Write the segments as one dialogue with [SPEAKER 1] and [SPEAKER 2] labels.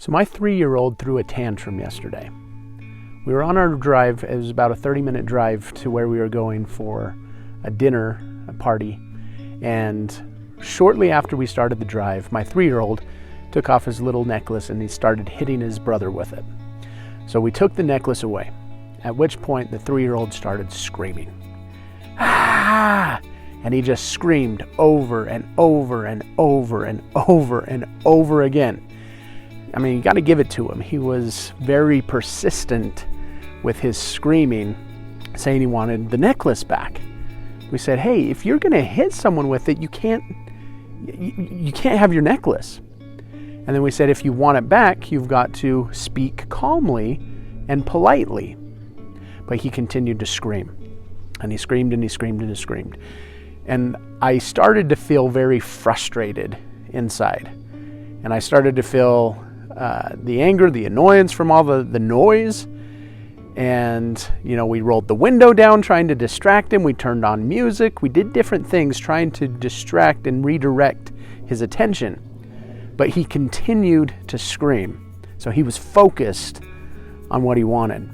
[SPEAKER 1] So my 3-year-old threw a tantrum yesterday. We were on our drive. It was about a 30-minute drive to where we were going for a dinner, a party. And shortly after we started the drive, my 3-year-old took off his little necklace and he started hitting his brother with it. So we took the necklace away, at which point the 3-year-old started screaming. Ah! And he just screamed over and over and over and over and over again. I mean, you got to give it to him. He was very persistent with his screaming, saying he wanted the necklace back. We said, hey, if you're going to hit someone with it, you can't have your necklace. And then we said, if you want it back, you've got to speak calmly and politely. But he continued to scream. And he screamed and he screamed and he screamed. And I started to feel very frustrated inside. And I started to feel the anger, the annoyance from all the noise. And, we rolled the window down trying to distract him. We turned on music. We did different things trying to distract and redirect his attention. But he continued to scream. So he was focused on what he wanted.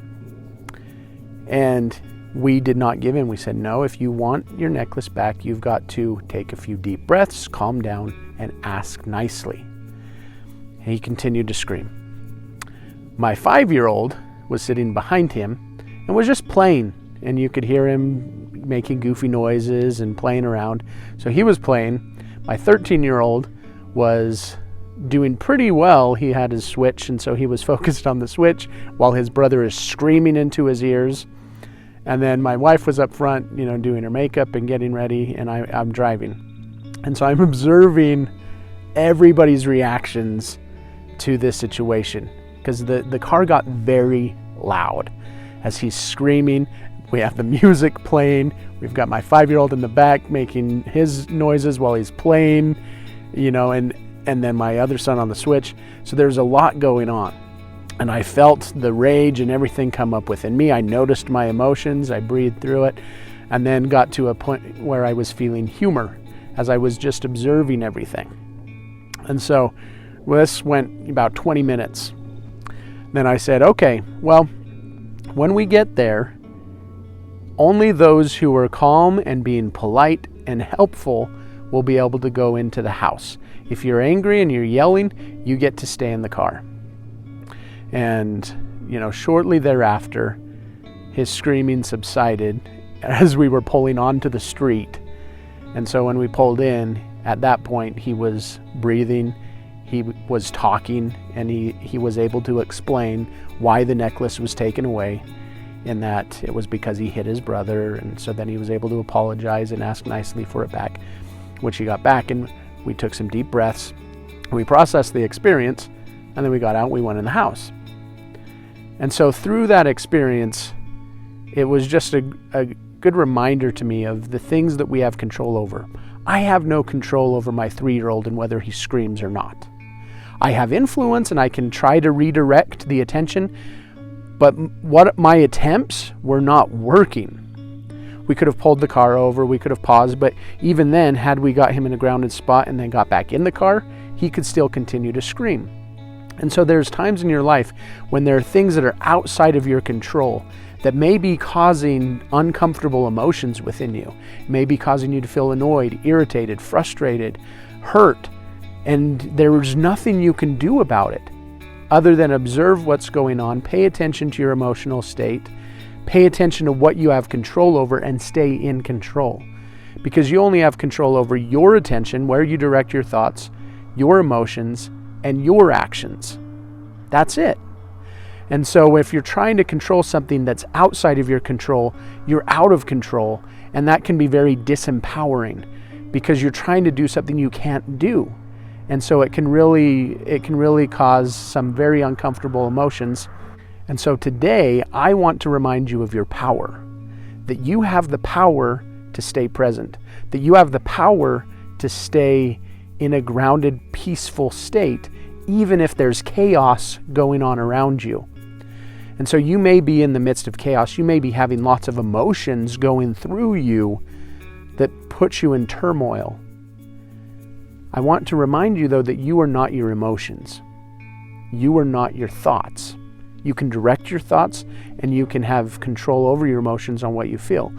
[SPEAKER 1] And we did not give in. We said, no, if you want your necklace back, you've got to take a few deep breaths, calm down, and ask nicely. And he continued to scream. My 5-year-old was sitting behind him and was just playing. And you could hear him making goofy noises and playing around. So he was playing. My 13-year-old was doing pretty well. He had his Switch, and so he was focused on the Switch while his brother is screaming into his ears. And then my wife was up front, doing her makeup and getting ready, and I'm driving. And so I'm observing everybody's reactions to this situation because the car got very loud as he's screaming. We have the music playing. We've got my 5-year-old in the back making his noises while he's playing, and then my other son on the Switch. So there's a lot going on. And I felt the rage and everything come up within me. I noticed my emotions. I breathed through it, and then got to a point where I was feeling humor as I was just observing everything. And so this went about 20 minutes. Then I said, okay, well, when we get there, only those who are calm and being polite and helpful will be able to go into the house. If you're angry and you're yelling, you get to stay in the car. And, shortly thereafter, his screaming subsided as we were pulling onto the street. And so when we pulled in, at that point, he was breathing, he was talking, and he was able to explain why the necklace was taken away, in that it was because he hit his brother. And so then he was able to apologize and ask nicely for it back, which he got back. And we took some deep breaths, we processed the experience, and then we got out and we went in the house. And so through that experience, it was just a good reminder to me of the things that we have control over. I have no control over my 3-year-old and whether he screams or not. I have influence and I can try to redirect the attention, but what my attempts were not working. We could have pulled the car over, we could have paused, but even then, had we got him in a grounded spot and then got back in the car, he could still continue to scream. And so there's times in your life when there are things that are outside of your control that may be causing uncomfortable emotions within you, may be causing you to feel annoyed, irritated, frustrated, hurt, and there's nothing you can do about it other than observe what's going on, pay attention to your emotional state, pay attention to what you have control over, and stay in control. Because you only have control over your attention, where you direct your thoughts, your emotions, and your actions. That's it. And so if you're trying to control something that's outside of your control, you're out of control, and that can be very disempowering because you're trying to do something you can't do. And so it can really cause some very uncomfortable emotions. And so today I want to remind you of your power, that you have the power to stay present, that you have the power to stay in a grounded, peaceful state, even if there's chaos going on around you. And so you may be in the midst of chaos. You may be having lots of emotions going through you that put you in turmoil. I want to remind you, though, that you are not your emotions. You are not your thoughts. You can direct your thoughts and you can have control over your emotions on what you feel.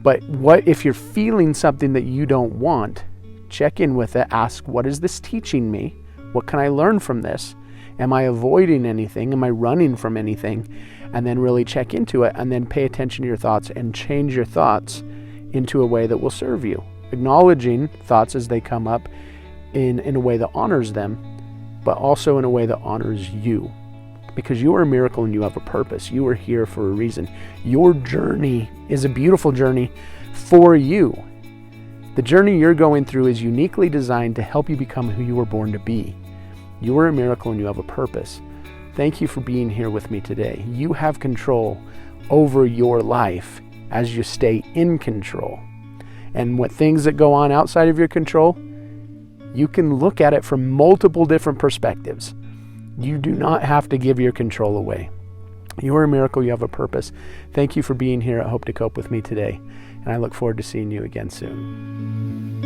[SPEAKER 1] But what if you're feeling something that you don't want? Check in with it. Ask, what is this teaching me? What can I learn from this? Am I avoiding anything? Am I running from anything? And then really check into it, and then pay attention to your thoughts and change your thoughts into a way that will serve you. Acknowledging thoughts as they come up in a way that honors them, but also in a way that honors you. Because you are a miracle and you have a purpose. You are here for a reason. Your journey is a beautiful journey for you. The journey you're going through is uniquely designed to help you become who you were born to be. You are a miracle and you have a purpose. Thank you for being here with me today. You have control over your life as you stay in control. And what things that go on outside of your control, you can look at it from multiple different perspectives. You do not have to give your control away. You are a miracle. You have a purpose. Thank you for being here at Hope to Cope with me today. And I look forward to seeing you again soon.